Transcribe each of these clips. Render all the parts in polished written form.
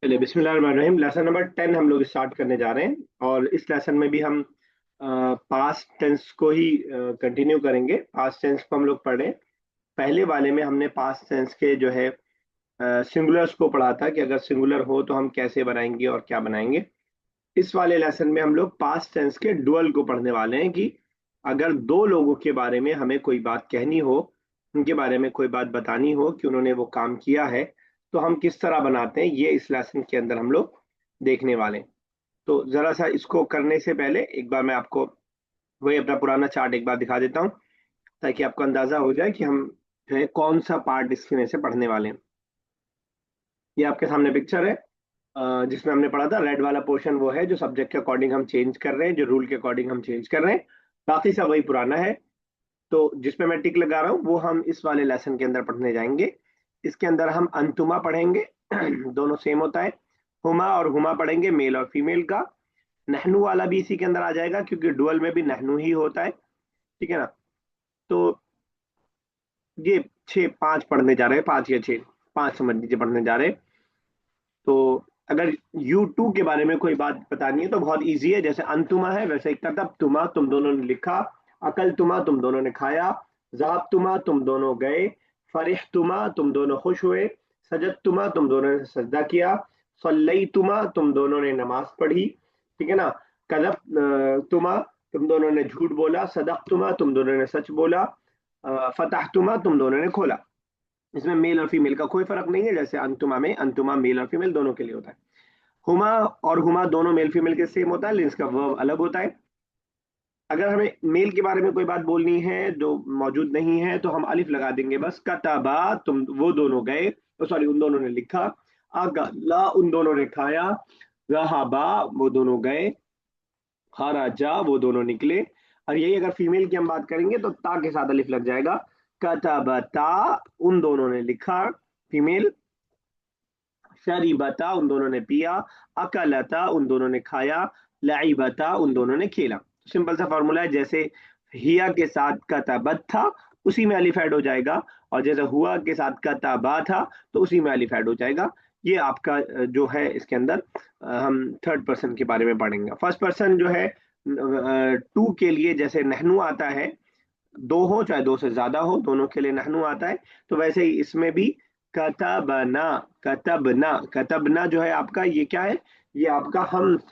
चलिए बिस्मिल्लाहिर्रहमानिर्रहीम। Lesson number 10 हम लोग स्टार्ट करने जा रहे हैं। और इस लेसन में भी हम पास्ट टेंस को ही कंटिन्यू करेंगे। पास्ट टेंस को हम लोग पढ़े। पहले वाले में हमने पास्ट टेंस के जो है सिंगुलर्स को पढ़ा था कि अगर सिंगुलर हो तो हम कैसे बनाएंगे और क्या बनाएंगे। इस वाले लेसन में हम लोग पास्ट टेंस के डुअल को पढ़ने वाले हैं कि अगर दो लोगों के बारे में हमें कोई बात कहनी हो, उनके बारे में कोई बात बतानी हो कि उन्होंने वो काम किया है, तो हम किस तरह बनाते हैं, ये इस लेसन के अंदर हम लोग देखने वाले हैं। तो जरा सा इसको करने से पहले एक बार मैं आपको वही अपना पुराना चार्ट एक बार दिखा देता हूँ, ताकि आपको अंदाजा हो जाए कि हम जो है कौन सा पार्ट इसके में से पढ़ने वाले हैं। ये आपके सामने पिक्चर है, जिसमें हमने पढ़ा था रेड वाला पोर्शन वो है जो सब्जेक्ट के अकॉर्डिंग हम चेंज कर रहे हैं, जो रूल के अकॉर्डिंग हम चेंज कर रहे हैं। बाकी सब वही पुराना है। तो जिसमें मैं टिक लगा रहा हूँ वो हम इस वाले लेसन के अंदर पढ़ने जाएंगे। इसके अंदर हम अंतुमा पढ़ेंगे। दोनों सेम होता है। हुमा और हुमा पढ़ेंगे, मेल और फीमेल का। नहनु वाला भी इसी के अंदर आ जाएगा, क्योंकि डुअल में भी नहनु ही होता है। ठीक है ना। तो ये छः पांच पढ़ने जा रहे हैं, पांच या छः, पांच समझ लीजिए पढ़ने जा रहे हैं। तो अगर U2 के बारे में कोई बात बतानी है तो बहुत इजी है। जैसे अंतुमा है वैसे ही कतब तुमा तुम दोनों ने लिखा, अकल तुमा तुम दोनों ने खाया, जाब तुमा तुम दोनों गए, फरिह तुमा तुम दोनों खुश हुए, सजद तुमा तुम दोनों ने सजदा किया, सल्लई तुमा तुम दोनों ने नमाज पढ़ी। ठीक है ना। कदब तुमा तुम दोनों ने झूठ बोला, सदक तुमा तुम दोनों ने सच बोला, फतह तुमा तुम दोनों ने खोला। इसमें मेल और फीमेल का कोई फर्क नहीं है। जैसे अंतुमा में अंतुमा मेल और फीमेल दोनों के लिए होता है। हुमा और हुमा दोनों मेल फीमेल के सेम होता है, लेकिन इसका वर्ब अलग होता है। अगर हमें मेल के बारे में कोई बात बोलनी है जो मौजूद नहीं है तो हम अलिफ लगा देंगे बस। कतबा तुम वो दोनों गए, तो सॉरी उन दोनों ने लिखा। अगला उन दोनों ने खाया। रहाबा वो दोनों गए। खराजा वो दोनों निकले। और यही अगर फीमेल की हम बात करेंगे तो ता के साथ अलिफ लग जाएगा। कतबता उन दोनों ने लिखा, फीमेल। शरीबता उन दोनों ने पिया। अकलता उन दोनों ने खाया। लाइबता उन दोनों ने खेला। सिंपल सा फॉर्मूला है। जैसे हिया के साथ कतबत था, उसी में अलिफ ऐड हो जाएगा। और जैसे हुआ के साथ कतबा था, तो उसी में अलिफ ऐड हो जाएगा। ये आपका जो है इसके अंदर हम थर्ड पर्सन के बारे में पढ़ेंगे। फर्स्ट पर्सन जो है टू के लिए जैसे नहनु आता है, दो हो चाहे दो से ज्यादा हो, दोनों के लिए नहनु आता है। तो वैसे ही इसमें भी कतबना, कतबना, कतबना जो है आपका ये क्या है, ये आपका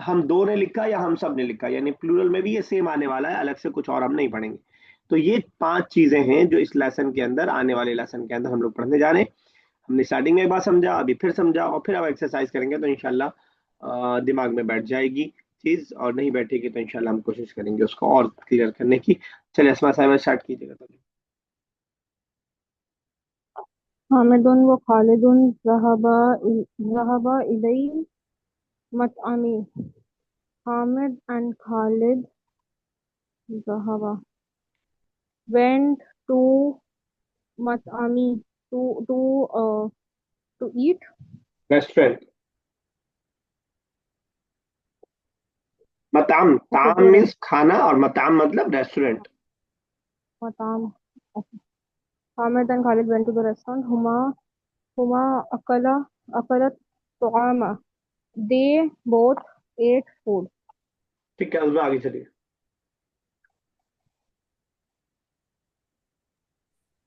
हम दो ने लिखा या हम सब ने लिखा, यानी प्लूरल में भी ये सेम आने वाला है, अलग से कुछ और हम नहीं पढ़ेंगे। तो ये पांच चीजें हैं जो इस लेसन के अंदर, आने वाले लेसन के अंदर हम लोग पढ़ने जा रहे हैं। हमने स्टार्टिंग में एक बार समझा, अभी फिर समझा, और फिर अब एक्सरसाइज करेंगे तो इंशाल्लाह दिमाग में बैठ जाएगी चीज, और नहीं बैठेगी तो इंशाल्लाह हम कोशिश करेंगे उसको और क्लियर करने की। चलिए अस्मा साहब स्टार्ट कीजिएगा तो। हामिदुन व खालिदुन ज़हबा इलै मतअमी। Hamid and Khalid ज़हबा went to mat'ami to eat. Restaurant. मताम, Okay, ताम तो मीन्स खाना और मताम मतलब restaurant. mat'am. Okay. Hamid and Khalid went to the restaurant. Huma akalat tu'ama. They both ate food. ठीक है, उसमें आगे चलिए।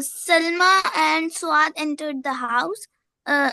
Salma and Suad entered the house. Uh,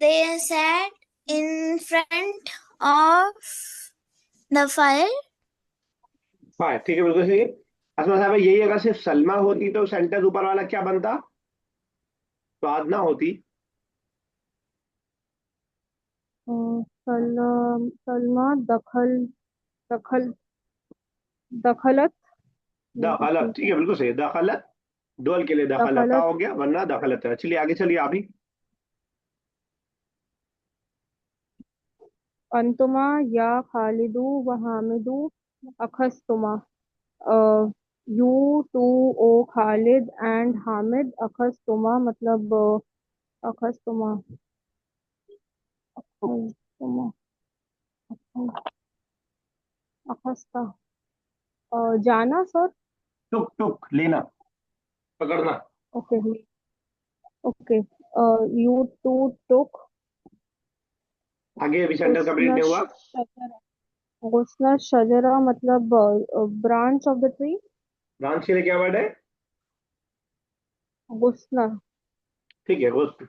They sat in front of the fire. हाँ ठीक है, बिल्कुल सही है। अस्मा साहब यही अगर सिर्फ सलमा होती तो सेंटेंस ऊपर वाला क्या बनता, स्वाद ना होती। सलमा दखल दखलत दखलत, ठीक है बिल्कुल सही है। दखलत डोल के लिए दखलता दखलत हो गया, वरना दखलत है। चलिए आगे चलिए अभी। अंतुमा या खालिदू व हामिदू अखस्तुमा। uh, you two O Khalid and Hamid अखस्तुमा मतलब अखस्तुमा अखस्तुमा अखस्ता, जाना सर। टुक टुक लेना, पकड़ना। Okay. Okay. You two took आगे अभी सेंटेंस कंप्लीट गुस्न नहीं हुआ। शजरा। गुस्न शजरा मतलब branch of the tree. Branch के लिए क्या वर्ड है? गुस्न। ठीक है, गुस्न।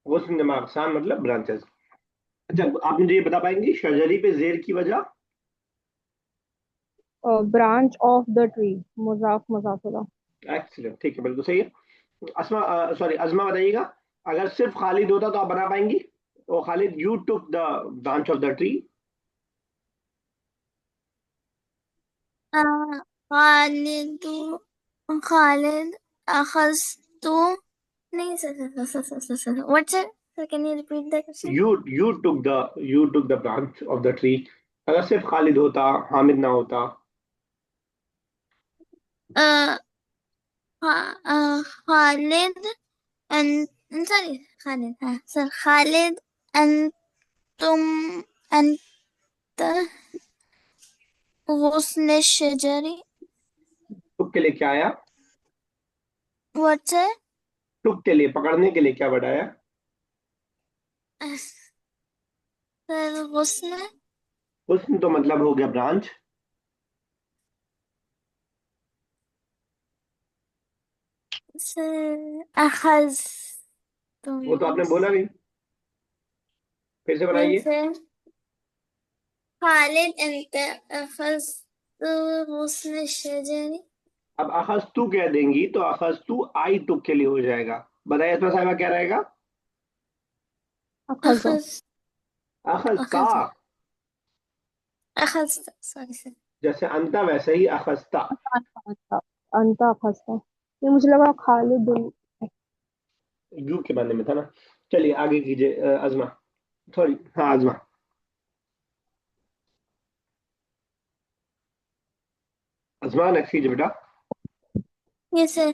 गुस्न जमा अक़साम मतलब ब्रांचेस। अच्छा, आप मुझे ये बता पाएंगे शजरी पे जेर की वजह? ब्रांच ऑफ द ट्री, मुजाफ मुजाफिला। एक्सीलेंट, ठीक है, बिल्कुल सही है। अस्मा, सॉरी अजमा, बताइएगा। अगर सिर्फ खालिद होता तो आप बना पाएंगी? O Khalid, you took the branch of the tree. खालिदू खालिद अखस्तु नहीं sir what's it sir can you repeat the question you took the branch of the tree. अगर सिर्फ खालिद होता, हामिद ना होता। खालिद एंड सॉरी खालिद हाँ सर खालिद तुम अंत गुस्न शजरी टुक के लिए क्या आया? व्हाट्स इट टुक के लिए, पकड़ने के लिए क्या वर्ड आया? सर गुस्न हुस्न तो मतलब हो गया ब्रांच। सर अखज तुम वो तो आपने बोला नहीं, फिर से बनाइए। फिर खालिद अंत अखज गुस्न शजरी अब अखस्तु कह देंगी तो अखस्तु आई टुक के लिए हो जाएगा। बताइए इसमें साहिबा क्या रहेगा? अखजा। अखज अखस्ता। अखज अखज सॉरी सर जैसे अंता वैसे ही अखस्ता। अंता। अंता अखस्ता। ये मुझे लगा खालिद। यू के मानने में था ना। चलिए आगे कीजिए, अजमा। सॉरी, हाँ अजमा। अजमा नेक्स्ट कीजिए बेटा। Yes, sir.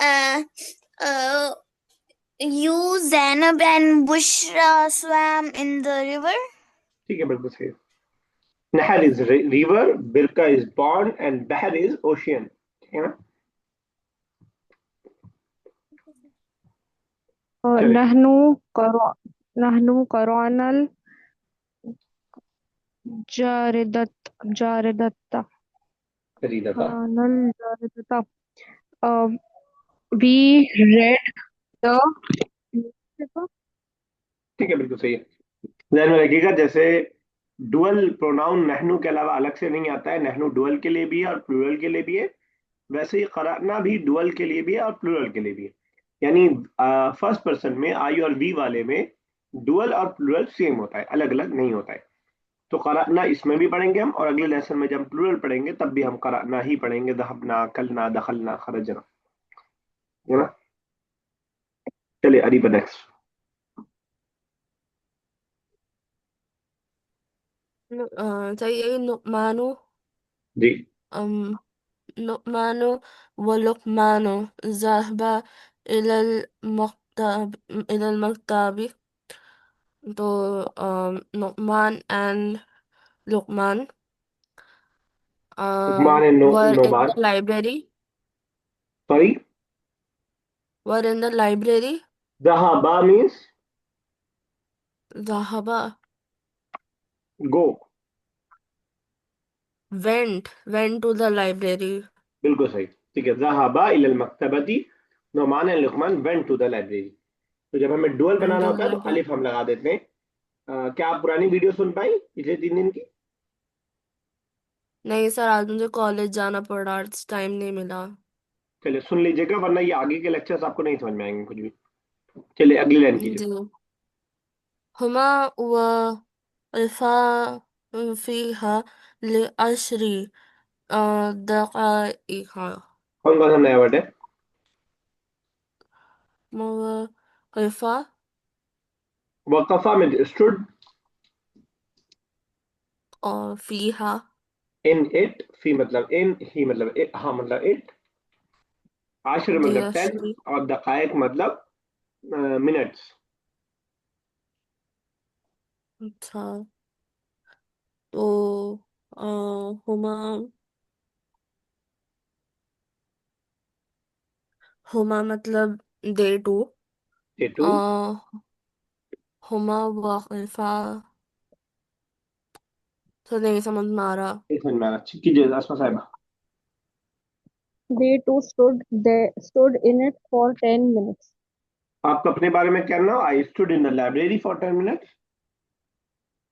Uh, uh, you, Zainab, and Bushra swam in the river. ठीक है, बिल्कुल सही। नहर इज रिवर, बिरका इज पॉन्ड एंड बहर इज ओशियन। ठीक है ना? चलिए। नहनु करो। नहनु करोनल जारिदत जारिदत्ता। खरीदा था। करोनल जारिदत्ता। We read the newspaper. ठीक है, बिल्कुल सही है। ध्यान में रखिएगा, जैसे डुअल प्रोनाउन नहनु के अलावा अलग से नहीं आता है। नहनु डुअल के लिए भी है और प्लूरल के लिए भी है। वैसे ही कराना भी डुअल के लिए भी है और प्लूरल के लिए भी है। यानी फर्स्ट पर्सन में आई और वी वाले में डुअल और प्लूरल सेम होता है, अलग अलग नहीं होता है। तो कराना इसमें भी पढ़ेंगे हम, और अगले लेसन में जब हम प्लूरल पढ़ेंगे तब भी हम कराना ही पढ़ेंगे। दहबना, कलना, दखलना, खरजना। है ना? चलिए अरीबा नेक्स्ट। चाहिए नुकमानो जी। अम नुकमानो व लुकमानो ज़ाहबा इलल मक्तब इलल मक्ताबी तो नुकमान and Luqman Usman and were in Noman. the library sorry. were in the library जहाबा मीन्स ज़ाहबा गो। went to the library बिल्कुल सही। ठीक है, जहाबा इलल मक्तबती। Noman and Luqman went to the library. तो जब हमें डुअल went बनाना to होता the है तो library अलिफ हम लगा देते हैं। क्या आप पुरानी वीडियो सुन पाई पिछले 3 दिन की? नहीं सर आज मुझे कॉलेज जाना पड़ा आज टाइम नहीं मिला चलिए सुन लीजिएगा, वरना ये आगे के लेक्चर्स आपको नहीं समझ में आएंगे कुछ भी। चलिए अगली लाइन कीजिए। जी हुमा व रफ़ा फ़ीहा लिअश्री दक़ाइक़ा कौन कौन सा नया वर्ड है? मौक़िफ़ा वक़फ़ा में स्टूड। और फ़ीहा इन इट, फी मतलब इन, ही मतलब it, हाँ मतलब इट। आशर मतलब 10, लिअश्री और दकायक मतलब मिनट्स। था। तो हुमा हुमा मतलब दे टू। ये टू। अ, हुमा वाकिफा, तो नहीं समझ में आ रहा। एक मिनट में अच्छी कीजिए आसमा साहिबा। They two stood in it for 10 minutes. आप अपने बारे में कहना हो, I stood in the library for 10 minutes.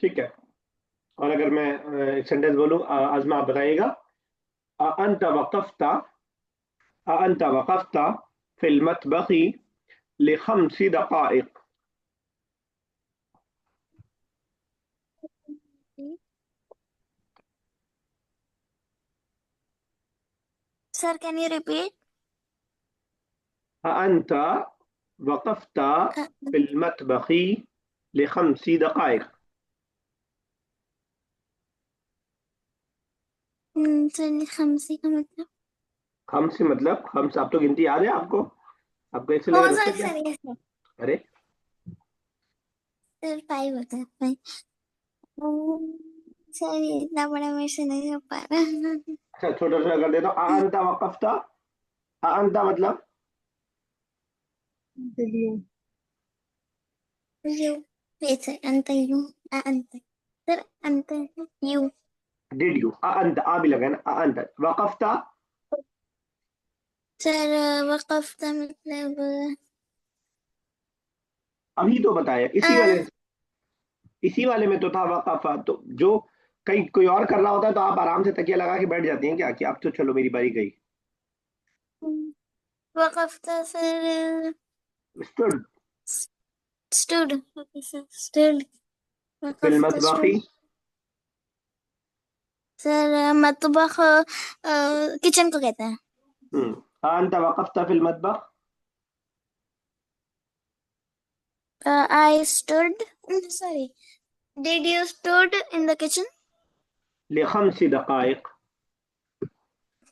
ठीक है। और अगर मैं एक सेंटेंस बोलूं, आजमा आप बताइएगा। अंत वक़फ़्ता, अंत वक़फ़्ता फिल मतबखी लिखम्सी दक़ाइक़। Sir, can you repeat? अंत वक़फ़्ता Uh, फिल मतबखी लिखम्सी दक़ाइक़। सर खमसी का मतलब। खम्स मतलब खम्स, आप तो गिनती याद है आपको? आपको ऐसे ओ लगा रुक सॉरी गया क्या? Sorry sir. अरे सर 5 होता है 5। सर ये इतना बड़ा मेरे से नहीं हो पा रहा। अच्छा, छोटा सा कर देता हूँ। अंत वक़फ़्ता, अंत मतलब Did you? यू। ये सर अंत यू। अंत। सर अंत यू। Did you. अंत आ भी लगा ना। अंत वक़फ़्ता। सर वक़फ़ता मतलब अभी तो बताया इसी वाले में तो था वक़फ़ा। तो जो कहीं कोई और कर रहा होता है तो आप आराम से तकिया लगा के बैठ जाती हैं क्या कि अब तो चलो मेरी बारी गई। वक़फ़ता sir stood stood. Okay sir stood. फिल वक़फ़ता मतबखी। स्टूड। सर मतबख किचन को कहते हैं। अंत वक़फ़्ता फिल मतबख I stood. Sorry. Did you stood in the kitchen? लिखम्सी दक़ाइक़।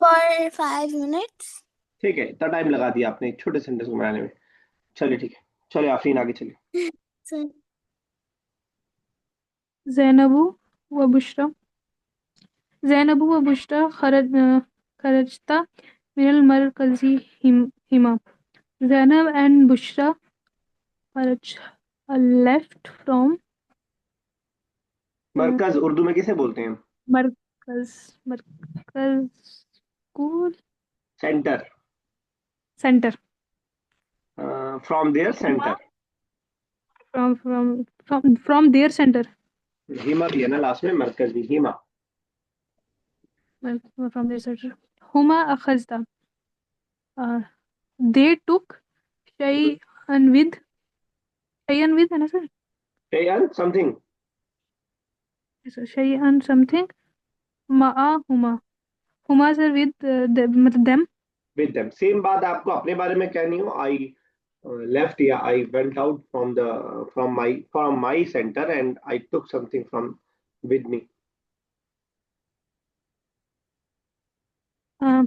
for 5 minutes. ठीक है, इतना टाइम लगा दिया आपने एक छोटे सेंटेंस को बनाने में। चलिए ठीक है, चलिए आफरीन आगे चलिए। So, ज़ैनब व बुशरा ज़ैनब व बुशरा खरजता मिनल मरकज़ी हिमा. Zainab and Bushra खरज left from मरकज उर्दू में किसे बोलते हैं? मरकज़ school centre. Centre. From their हिमा सेंटर। from their center. हिमा भी है ना लास्ट में, मरकज भी हिमा। From their center. Huma akhazta. They took shay'an with है ना sir? Something. Shay'an something ma'a huma sir with मतलब them. विद देम, सेम बात आपको अपने बारे में कहनी हो। आई लेफ्ट या I went out from my centre and I took something from with me. uh,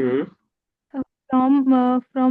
hmm. from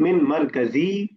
मिन मरकजी।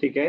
ठीक है।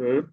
हम्म।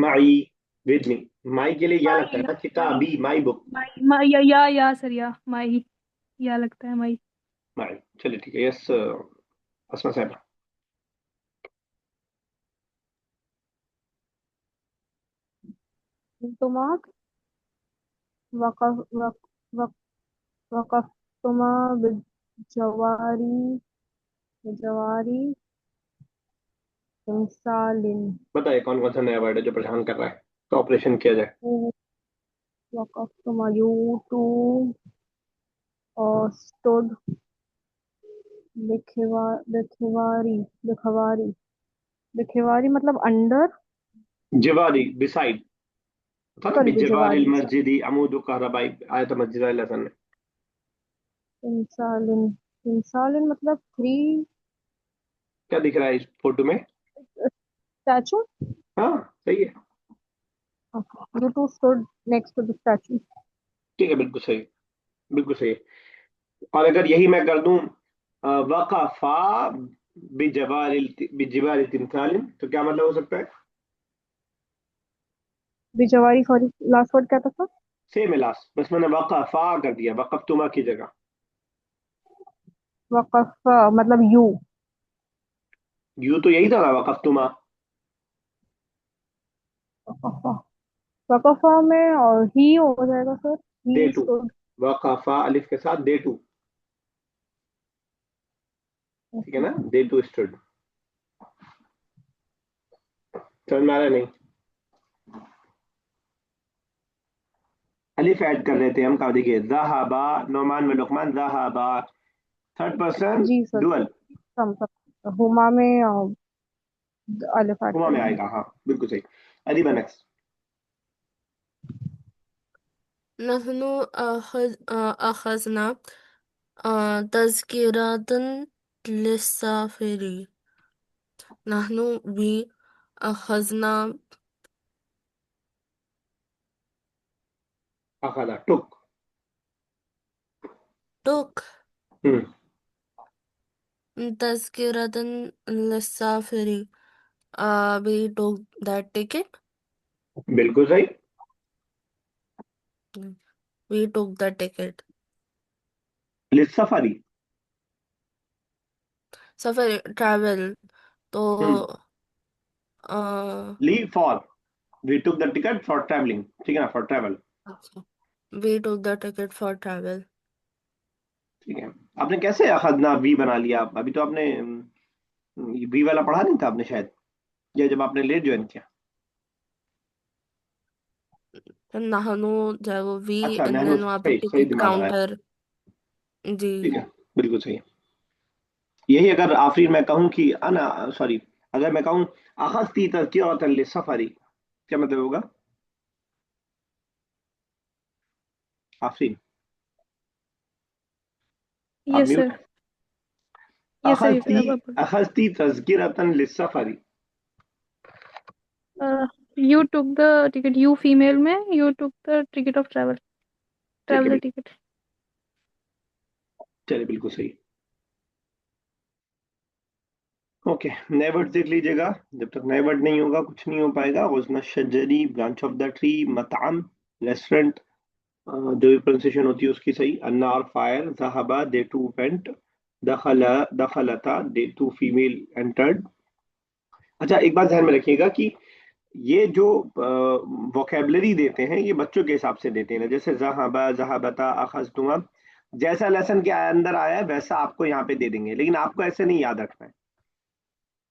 माई, विद मी। माई के लिए क्या लगता है माई ना, माई किताबी, माई बुक। माई माई या सर या माई या लगता है माई. माई। चलिए ठीक है, यस असमा साहब। तुमा वक़फ़ वक़- वक़- वक़फ़्तुमा बिजवारी बिजवारी इंसालिन. बताइए कौन कौन सा नया वर्ड है जो परेशान कर रहा है, तो ऑपरेशन किया जाए। वक़फ़्तुमा यू टू स्टूड बिखवारी बिखवारी बिखवारी मतलब अंडर जिवारी बिसाइड था ना, सॉरी बिजवारिल बिजवारी। मस्जिदी अमूदु कहरबाई आया था मस्जिद वाले लेसन में। इंसालिन। इंसालिन मतलब थ्री। क्या दिख रहा है इस फोटो में? स्टैचू। हाँ सही है। You two stood next to the statue. ठीक है, बिल्कुल सही, बिल्कुल सही। और अगर यही मैं कर दूं वक़फ़ा बिजवारिल तिमसालिन, तो क्या मतलब हो सकता है? बिजवारी, सॉरी लास्ट वर्ड क्या था? सेम है लास्ट, बस मैंने वक़फ़ा कर दिया वक़फ़तुमा की जगह। वकफ मतलब यू। यू तो यही था ना, वक़फ़तुमा। वकफा। वकफा में और ही हो जाएगा सर। दे ही टू, स्टूड। वक़फ़ा अलिफ के साथ दे टू, ठीक है ना, दे टू स्टूड। समझ में आ रहा है नहीं? अलिफ ऐड कर रहे थे हम, कहा देखिए ज़हाबा, नोमान में लुकमान, ज़हाबा थर्ड पर्सन जी सर। डुअल, हुमा में अलिफ ऐड हुमा में करेंगे। आएगा, हाँ बिल्कुल सही। अदीबा नेक्स्ट। नहनु अखज़ना तज़किरतन लिस्साफिरी। नहनु वी अखज़ना अखदा टुक। took हम्म, तज़किरतन लिस्साफिरी। We took that ticket. बिल्कुल सही। We took the ticket. लिसफरी। सफर travel तो हम्म, uh, ली for, we took the ticket for travelling, ठीक है ना, फॉर ट्रैवल। अच्छा, we took the ticket for travel. ठीक है। आपने कैसे अखदना वी बना लिया? अभी तो आपने वी वाला पढ़ा नहीं था आपने शायद, या जब आपने लेट ज्वाइन किया? नहनु जब we अच्छा, and नहनु then वहाँ पे सही सही, टिकट दिमाग आया। काउंटर। जी। ठीक है, बिल्कुल सही। यही अगर आखिर मैं कहूँ कि अना सॉरी, अगर मैं कहूँ अखज़ती तज़किरतन लिसफरी, क्या मतलब होगा आफरीन? आप yes mute. Sir. Yes sir, yes sir, अखज़ती, अब बोलो। अखज़ती तज़किरतन लिसफरी। You took the ticket, you female में you took the ticket of travel. ठीक है, ट्रैवलर टिकट। चलिए बिल्कुल सही। ओके, नए वर्ड देख लीजिएगा। जब तक नए वर्ड नहीं होगा कुछ नहीं हो पाएगा। गुस्न शजरी, ब्रांच ऑफ द ट्री, मताम रेस्टोरेंट, जो भी प्रोनाउंसिएशन होती है उसकी सही। अन्नार फायर, जहाबा दे टू वेंट, दखला दखलता दे टू फीमेल एंटर्ड। अच्छा, एक बात ध्यान में रखिएगा कि ये जो वोकेबलरी देते हैं ये बच्चों के हिसाब से देते हैं, जैसे जहाबा जहाबता अखज़तुमा, जैसा लेसन के अंदर आया है वैसा आपको यहाँ पे दे देंगे, लेकिन आपको ऐसे नहीं याद रखना है।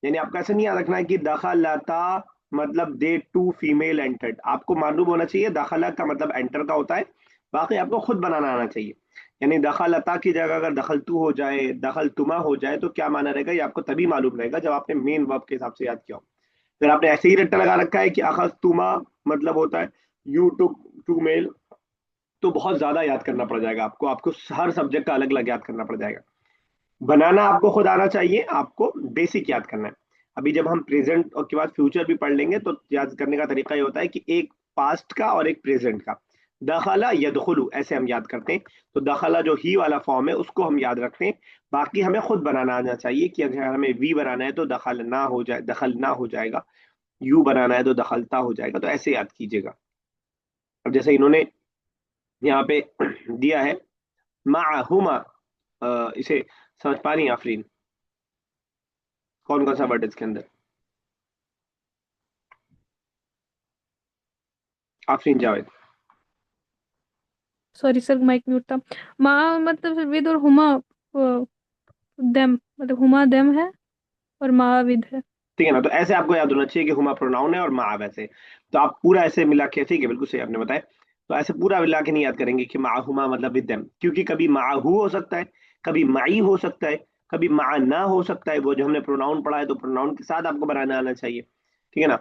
यानी आपको ऐसे नहीं याद रखना है कि दखलता मतलब दे टू फीमेल एंटर्ड, आपको मालूम होना चाहिए दखला का मतलब एंटर का होता है, बाकी आपको खुद बनाना आना चाहिए। यानी दखलता की जगह अगर दखलतू हो जाए, दखलतुमा हो जाए, तो क्या माना रहेगा ये आपको तभी मालूम रहेगा जब आपने मेन वर्ब के हिसाब से याद किया हो। फिर आपने ऐसे ही रट्टा लगा रखा है कि अखज़तुमा मतलब होता है यू टू टू मेल, तो बहुत ज्यादा याद करना पड़ जाएगा आपको, आपको हर सब्जेक्ट का अलग अलग याद करना पड़ जाएगा। बनाना आपको खुद आना चाहिए, आपको बेसिक याद करना है। अभी जब हम प्रेजेंट और के बाद फ्यूचर भी पढ़ लेंगे तो याद करने का तरीका ये होता है कि एक पास्ट का और एक प्रेजेंट का। दखला यदखुलु ऐसे हम याद करते हैं, तो दखला जो ही वाला फॉर्म है उसको हम याद रखते हैं। बाकी हमें खुद बनाना आना चाहिए कि अगर हमें वी बनाना है तो दखल ना हो जाए, दखल ना हो जाएगा। यू बनाना है तो दखलता हो जाएगा, तो ऐसे याद कीजिएगा। अब जैसे इन्होंने यहाँ पे दिया है माहुमा, इसे समझ पा रही हैं आफरीन? कौन कौन सा वर्ड है इसके अंदर? Afreen Javed. Sorry sir, mike mute था। माँ मतलब सर विद, और हुमा देम, मतलब हुमा देम है और माँ विद है। ठीक है ना, तो ऐसे आपको याद होना चाहिए कि हुमा प्रोनाउन है और मा वैसे। तो आप पूरा ऐसे मिला के, ठीक है बिल्कुल सही आपने बताया। तो ऐसे पूरा मिला के नहीं याद करेंगे कि माहुमा मतलब विद देम, क्योंकि कभी माहू हो सकता है, कभी माई हो सकता है, कभी मा ना हो सकता है। वो जो हमने प्रोनाउन पढ़ा है तो प्रोनाउन के साथ आपको बनाना आना चाहिए, ठीक है ना।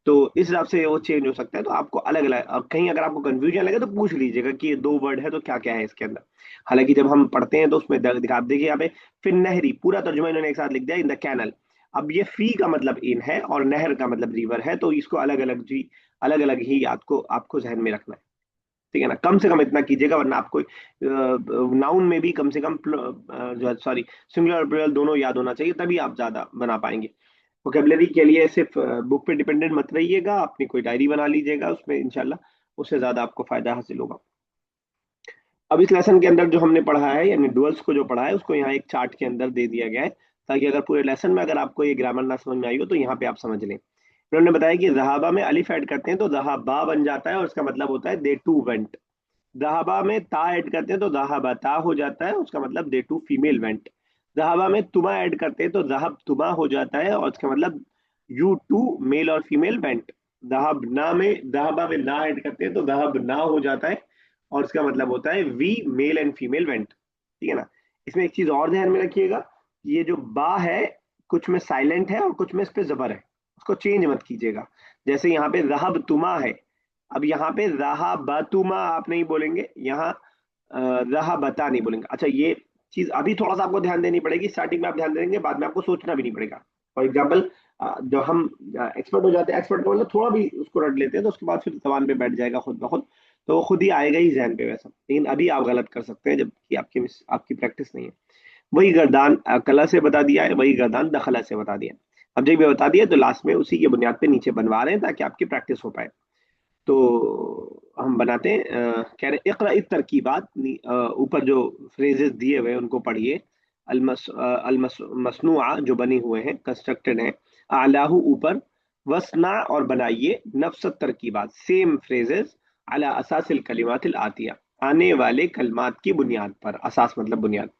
तो इस हिसाब से वो चेंज हो सकता है। तो आपको अलग अलग, और कहीं अगर आपको कंफ्यूजन लगे तो पूछ लीजिएगा कि ये 2 वर्ड है तो क्या क्या है इसके अंदर। हालांकि जब हम पढ़ते हैं तो उसमें दिखा देखिए यहाँ पे, फिर नहरी पूरा तर्जुमा इन्होंने एक साथ लिख दिया, इन द कैनल। अब ये फी का मतलब इन है और नहर का मतलब रिवर है, तो इसको अलग अलग जी, अलग अलग ही आपको आपको जहन में रखना है। ठीक है ना, कम से कम इतना कीजिएगा, वरना आपको नाउन में भी कम से कम जो सॉरी सिंगुलर और प्लूरल दोनों याद होना चाहिए, तभी आप ज्यादा बना पाएंगे। वोकेबलरी के लिए सिर्फ बुक पे डिपेंडेंट मत रहिएगा, अपनी कोई डायरी बना लीजिएगा, उसमें इंशाल्लाह उससे ज्यादा आपको फायदा हासिल होगा। अब इस लेसन के अंदर जो हमने पढ़ा है, यानी डुअल्स को जो पढ़ा है, उसको यहाँ एक चार्ट के अंदर दे दिया गया है, ताकि अगर पूरे लेसन में अगर आपको ये ग्रामर ना समझ में आई हो तो यहाँ पे आप समझ लें। उन्होंने बताया कि जहाबा में अलिफ ऐड करते हैं तो जहाबा बन जाता है, और इसका मतलब होता है दे टू वेंट। जहाबा में ता ऐड करते हैं तो जहाबा ता हो जाता है, उसका मतलब दे टू फीमेल वेंट। जहाबा में तुमा ऐड करते हैं तो जहाब तुमा हो जाता है, और उसका मतलब यू टू मेल और फीमेल वेंट। जहाबा में ना ऐड करते हैं तो जहाब ना हो जाता है, और इसका मतलब होता है we male and female went. ठीक है ना। इसमें एक चीज और ध्यान में रखिएगा, ये जो बा है, कुछ में साइलेंट है और कुछ में इस पे जबर है, उसको चेंज मत कीजिएगा। जैसे यहाँ पे जहाब तुमा है, अब यहाँ पे रहा बतुमा आप नहीं बोलेंगे, यहाँ रहा बता नहीं बोलेंगे। अच्छा, ये चीज अभी थोड़ा सा आपको ध्यान देनी पड़ेगी, स्टार्टिंग में आप ध्यान देंगे, बाद में आपको सोचना भी नहीं पड़ेगा। फॉर एग्जाम्पल, जब हम एक्सपर्ट हो जाते हैं, एक्सपर्ट का मतलब थोड़ा भी उसको रट लेते हैं, तो उसके बाद फिर जबान पे बैठ जाएगा खुद ब खुद, तो वो खुद ही आएगा ही जहन पे वैसा। लेकिन अभी आप गलत कर सकते हैं, जबकि आपकी आपकी प्रैक्टिस नहीं है। वही गर्दान कला से बता दिया है, वही गर्दान दखला से बता दिया। अब जब ये बता दिया तो लास्ट में उसी की बुनियाद पे नीचे बनवा रहे हैं, ताकि आपकी प्रैक्टिस हो पाए। तो हम बनाते हैं, कह रहे इक़रा इस तरकीबात, ऊपर जो फ्रेजेस दिए हुए हैं उनको पढ़िए। मसनुआ जो बने हुए हैं, कंस्ट्रक्टेड हैं। आलाहू ऊपर, वसना और बनाइए, नफ्सत तरकीबात सेम फ्रेजेस, अला असासिल कलिमातिल आतिया आने वाले कलमात की बुनियाद पर। असास मतलब बुनियाद।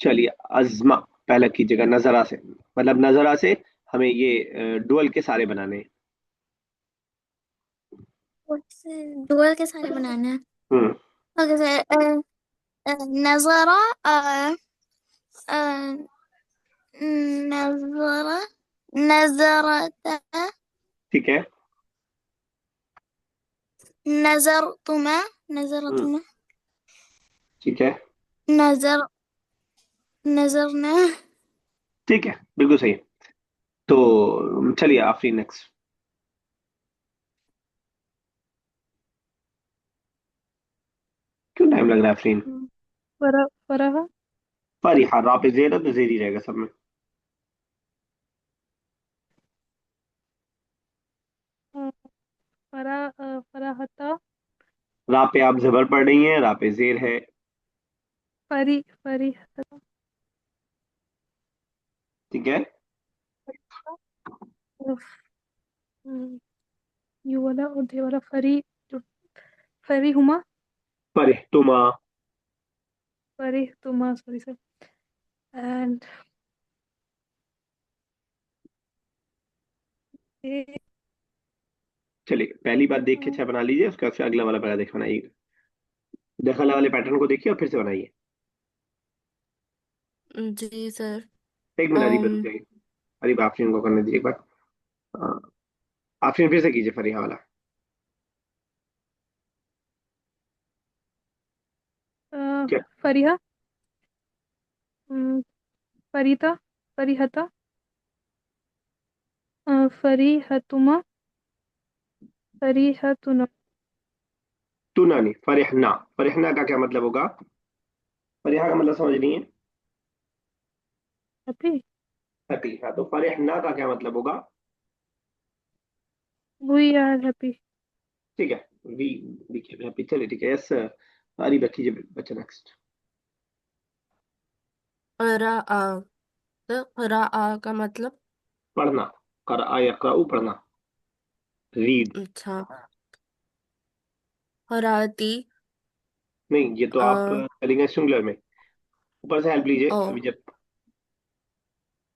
चलिए, अजमा पहले कीजिएगा नजरा से, मतलब नजरा से हमें ये डुअल के सारे बनाने हैं। डुअल के सारे बनाना है। हम्म। Okay sir. नजरा नजरा नजरता ठीक है। नजरतुमा हम्म। नजरतुमा ठीक है। नजर नजरना। ठीक है, बिल्कुल सही है। तो चलिए आफरीन नेक्स्ट। क्यों टाइम लग रहा है आफरीन? फरह फरीहा, रा पे जेर है तो जेर ही रहेगा सब में। फराहता रा पे आप जबर पढ़ रही हैं, रा पे जेर है। फरी ठीक है। यू वाला और दे वाला जो फरी हुमा फरिहतुमा। फरी तुमा सॉरी सर एंड चलिए, पहली बात देख के अच्छा बना लीजिए, उसके बाद फिर अगला वाला पहला देख बनाइएगा। दखला वाले पैटर्न को देखिए और फिर से बनाइए। जी सर। एक मिनट, अभी रुक um जाइए। अरे आफरीन को करने दीजिए एक बार। आफरीन फिर से कीजिए फरीहा वाला। क्या? फरीहा फरीता फरीहता फरीहतुमा फरीहतुना तुना नहीं, फरिहना। फरिहना का क्या मतलब होगा? फरिहा का मतलब समझ नहीं है? हैप्पी हैप्पी, हाँ, तो फरिहना का क्या मतलब होगा? वी आर हैप्पी ठीक है। वी वी के हैप्पी, चलिए ठीक है, यस। अरी कीजिए बच्चा नेक्स्ट। रा आ, तो रा आ का मतलब? पढ़ना, कर यकराऊ पढ़ना, रीड। अच्छा। हराती। नहीं, ये तो आप आ, करेंगे सिंगुलर में। ऊपर से हेल्प लीजिए, ओ अभी जब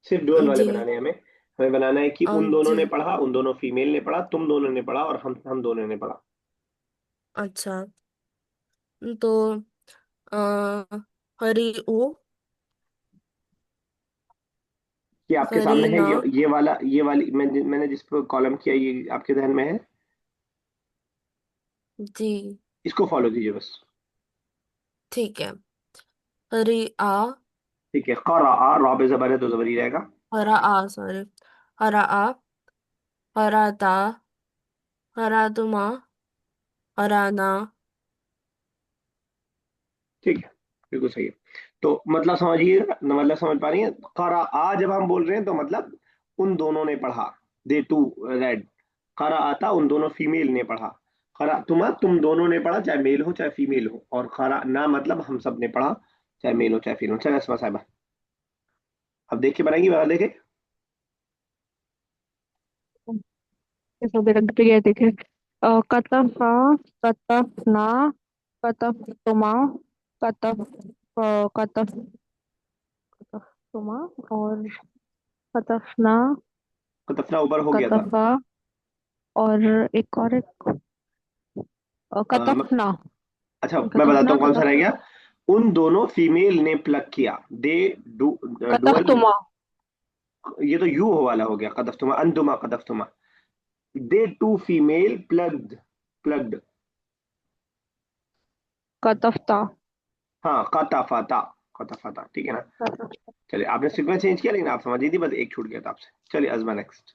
सिर्फ डुअल वाले जी। बनाने हैं हमें। हमें बनाना है कि उन दोनों जी। ने पढ़ा, उन दोनों फीमेल ने पढ़ा, तुम दोनों ने पढ़ा, और हम दोनों ने पढ़ा। अच्छा, तो आ, हरी ओ। ये आपके सामने है, करीना। ये वाली मैंने जिस पर कॉलम किया, ये आपके ध्यान में है? जी इसको फॉलो कीजिए बस। ठीक है। हरी आ। ठीक है, करा आ, रॉ पे जबर है तो जबरी रहेगा। हरा आ सॉरी। हरा आ। हरा ता। हरा तुमा। हरा ना। ठीक है, बिल्कुल सही है। तो मतलब समझिए, मतलब समझ पा रही है? करा आ जब हम बोल रहे हैं तो मतलब उन दोनों ने पढ़ा, दे टू रेड। करा आता, उन दोनों फीमेल ने पढ़ा। करा तुमा, तुम दोनों ने पढ़ा, चाहे मेल हो चाहे फीमेल हो। और करा ना मतलब हम सब ने पढ़ा, चाहे मेल हो चाहे फीमेल हो। चलो इसमा साहबा, अब देख के बनाएंगी, बना देखे। ये सब रख दिया देखे। कतफा, कतफना, कतफतुमा, कतफ कतफ कतफतुमा और कतफना, कतफना ऊपर हो गया था। कतफा और एक मैं- कतफना, अच्छा, मैं बताता कतफना, हूँ कौन सा रह कतफ गया। उन दोनों फीमेल ने प्लग किया, दे डुअल। कतफतुमा, ये तो यू वाला हो गया, कदफ्तुमा अंदुमा कदफ्तुमा। दे टू फीमेल प्लग्ड, प्लग्ड। कतफता, हाँ, कताफाता, कताफाता, ठीक है ना? चलिए, आपने सीक्वेंस चेंज किया लेकिन आप समझी थी, बस एक छूट गया था आपसे। चलिए अजमा नेक्स्ट।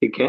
ठीक है।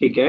ठीक है।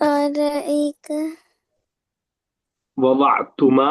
और एक ववातुमा।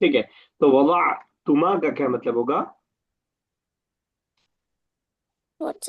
ठीक है, तो ववातुमा का क्या मतलब होगा? what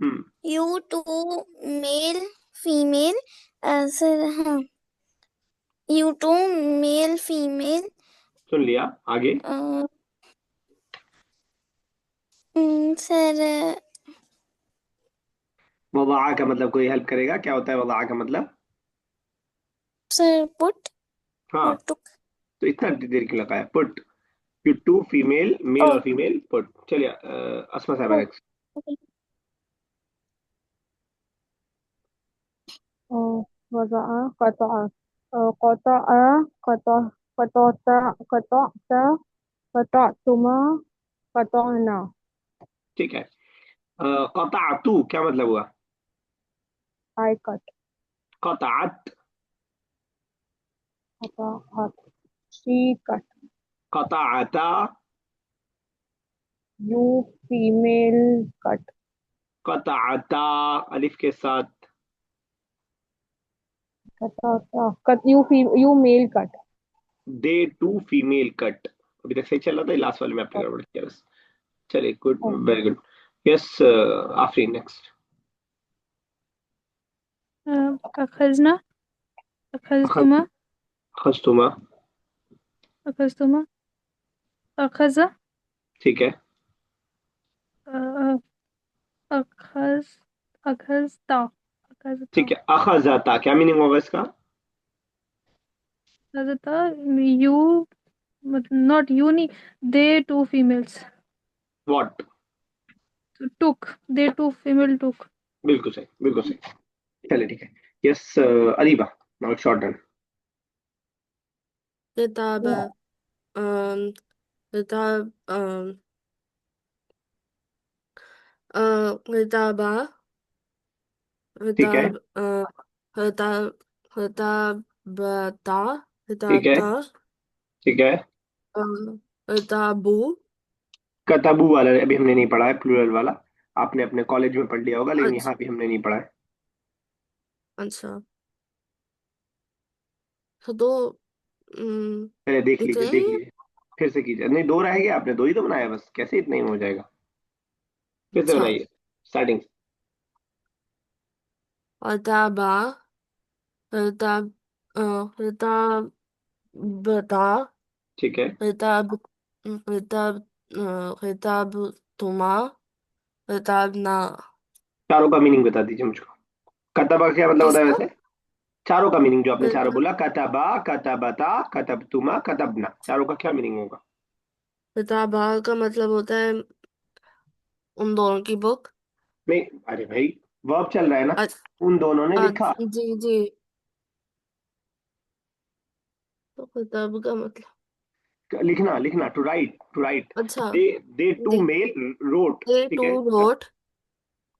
hmm. you two male female sir हाँ you two male female सुन लिया, आगे। सर ववा का मतलब कोई हेल्प करेगा? क्या होता है ववा का मतलब? सर put हाँ, or took तो इतना देर क्यों लगाया? Put. You two female, male और oh फीमेल पुट। चलिए अस्मा साहब oh नेक्स्ट। okay. वज़अ, क़तअ, क़तअ, क़तअता, क़तअतुमा, क़तअना। ठीक है। कतातू क्या मतलब हुआ? आई कट, कतात। क़तअत, शी कट, कताता। यू फीमेल कट, कताता, अलिफ के साथ। क़तअता, cut you male cut. They two female cut. अभी तक सही चल रहा था, लास्ट वाले में आपने गड़बड़ किया बस। चलिए, good, very good. Yes, Afreen next. अखजना, अखजतुमा, खस्तुमा। अखजतुमा, अखजा, ठीक है। अ, अखज अखजता, अखजता, ठीक है, अखजाता क्या मीनिंग होगा इसका? अखजता, यू मतलब नॉट यू नहीं, they two females what? Took, they two female took. बिल्कुल सही, बिल्कुल सही। चलिए ठीक है। Yes, Areeba, now short done. किताब। अम किताब किताबा। ठीक है। किताब किताब किताबता। ठीक है। किताबता। ठीक है। किताबू। कतबू वाला अभी हमने नहीं पढ़ा है, प्लूरल वाला। आपने अपने कॉलेज में पढ़ लिया होगा, लेकिन अच्छा। यहाँ भी हमने नहीं पढ़ा है। अच्छा तो पहले देख लीजिए, इतने देख ही है? लीजिए। फिर से कीजिए, नहीं दो रह गया, आपने दो ही तो बनाया बस, कैसे इतना ही हो जाएगा? फिर से अच्छा। बनाइए, स्टार्टिंग। किताबा। किताब किताबता। ठीक है। किताब खिताब खिताब तुमा खिताब ना। चारों का मीनिंग बता दीजिए मुझको। कतबा क्या मतलब होता है किसका? वैसे? चारों का मीनिंग जो आपने चारों खिताब बोला, कतबा, कतबता, कतबतुमा, कतबना, चारों का क्या मीनिंग होगा? खिताबा का मतलब होता है उन दोनों की बुक। मैं, अरे भाई, वर्ब चल रहा है ना। अच्छा। उन दोनों ने लिखा। जी जी। तो खिताब का मतलब। लिखना लिखना, टू राइट, टू राइट। अच्छा। They two they male wrote. They ठीक टू है। रोट।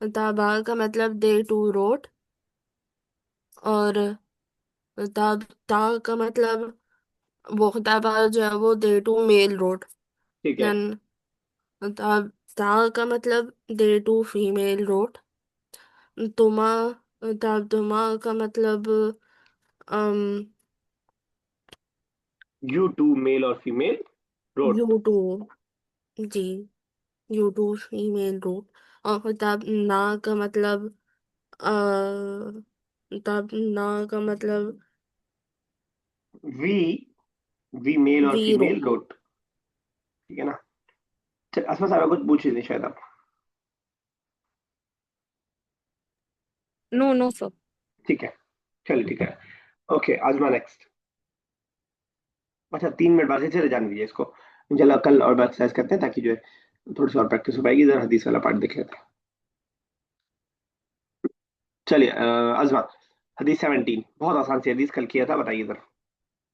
खिताबा का मतलब दे टू रोट। और खिताब ता का मतलब वो खिताबा जो है वो दे टू मेल रोट। ठीक है। देन खिताब ता का मतलब दे टू फीमेल रोट। तुमा खिताब तुमा का मतलब अम यू टू मेल और फीमेल रोट। You two. जी। You two female wrote. और किताब ना का मतलब किताब ना का मतलब वी वी मेल और वीरो। Female wrote. ठीक है ना? चल असमा सारा कुछ पूछ लेते शायद आप। No no sir. ठीक है, चलिए ठीक है। ओके, आजमा नेक्स्ट। अच्छा, 3 मिनट बाद से चले जाने दीजिए इसको। चलो कल और एक्सरसाइज करते हैं ताकि जो है थोड़ी सी और प्रैक्टिस हो पाएगी। इधर हदीस वाला पार्ट देख लेते हैं। चलिए आजमा। हदीस 17, बहुत आसान सी हदीस, कल किया था, बताइए इधर।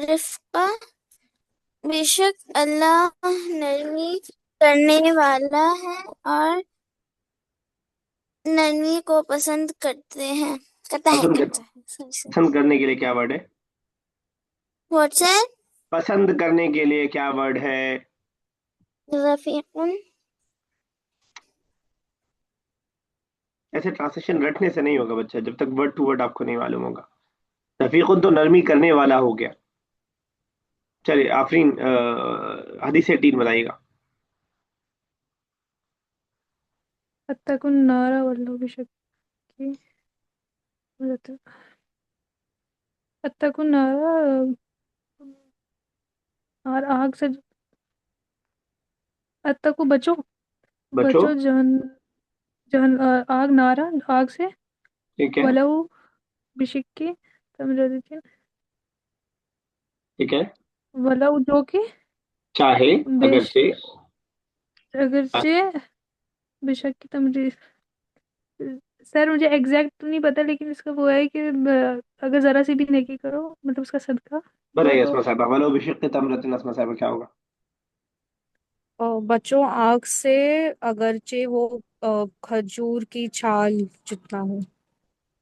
रिफ़्क़, बेशक अल्लाह नरमी करने वाला है और नरमी को पसंद पसंद कर, करता है sorry. पसंद करने के लिए क्या वर्ड है? What's that? पसंद करने के लिए क्या वर्ड है? रफ़ीक़ुन। ऐसे ट्रांसलेशन रटने से नहीं होगा बच्चा, जब तक वर्ड टू वर्ड आपको नहीं मालूम होगा। रफीकुन तो नरमी करने वाला हो गया। चलिए आफरीन, हदीस 18 बताइएगा। अत्तकुन नारा वल्लहु बिशक्की अत्तकुन नारा, और आग से, अत्तकु बचो, बच्चों। बचो जहन, जहन आग, नारा आग से, ठीक है। वलहु बिशिक्की तमरती, ठीक है। वलहु जो कि चाहे, अगर बेश, से। अगरचे बेशक्की तमरी। सर मुझे एग्जैक्ट तो नहीं पता, लेकिन इसका वो है कि अगर जरा सी भी नेकी करो मतलब उसका सदका बताइए तो। असमा साहब, वलो बिशिक्क तमरतिन, असमा साहब क्या होगा? बच्चों आग से अगरचे वो खजूर की छाल जितना हो।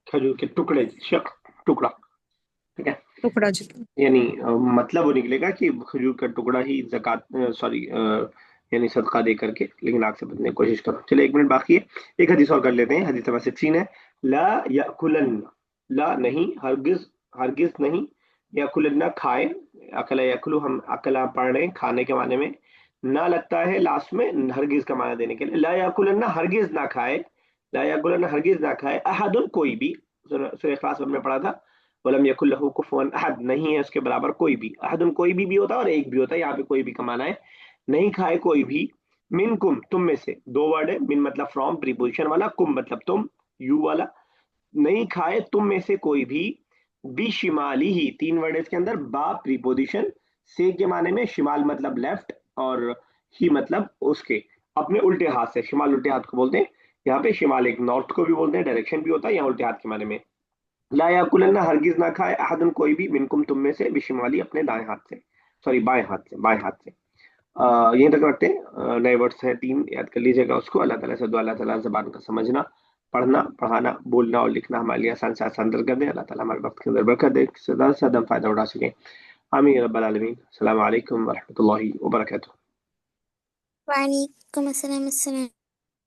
खजूर के टुकड़े, शक, टुकड़ा। ठीक है। टुकड़ा जितना। यानी मतलब वो निकलेगा कि खजूर का टुकड़ा ही जक़ात, सॉरी, यानी सदका दे करके, लेकिन आग से बचने की कोशिश करो। चलिए 1 मिनट बाकी है, एक हदीस और कर लेते हैं। हदीस नंबर 16 है। ला याकुलन, ला नहीं, हरगिज, हरगिज नहीं, याकुलन खाए। अकला याकुलु, हम अकला पढ़ रहे हैं खाने के माने में, ना लगता है लास्ट में हरगिज का माना देने के लिए। ला याकुलन हरगिज ना खाए, ला याकुलन हरगिज ना खाए, अहदुन कोई भी, सूरह इखलास में हमने पढ़ा था। वलम यकुल लहू कुफुवन अहद, नहीं है उसके बराबर कोई भी। अहदुन कोई भी होता है और एक भी होता है, यहाँ पे कोई भी का माना है। नहीं खाए कोई भी, मिन कुम, तुम में से। दो वर्ड है, मिन मतलब फ्रॉम प्रीपोजिशन वाला, कुम मतलब तुम, यू वाला। नहीं खाए तुम में से कोई भी, बिशिमाली ही, 3 वर्ड है इसके अंदर, बा प्रीपोजिशन, से के माने में, शिमाल मतलब लेफ्ट, और ही मतलब उसके अपने उल्टे हाथ से। शिमाल उल्टे हाथ को बोलते हैं। यहाँ पे शिमाल एक नॉर्थ को भी बोलते हैं, डायरेक्शन भी होता है, यहाँ उल्टे हाथ के माने में। ला याकुलन्ना हरगिज ना खाए, अहदुन कोई भी, मिनकुम तुम में से, बिशिमाली अपने दाएं हाथ से, सॉरी बाएं हाथ से, बाएं हाथ से। यहीं तक रखते हैं। नए वर्ड्स हैं 3, याद कर लीजिएगा उसको। अल्लाह ताला से दुआ, अल्लाह ताला जबान का समझना, पढ़ना, पढ़ाना, बोलना और लिखना हमारे लिए आसान से आसान कर दे। अल्लाह ताला हमारे वक्त के अंदर बरकत दे, सदा से हम फायदा उठा सकें। आमीन या रब्बल आलमीन। अस्सलाम वालेकुम व रहमतुल्लाहि व बरकातुहू। वालेकुम अस्सलाम।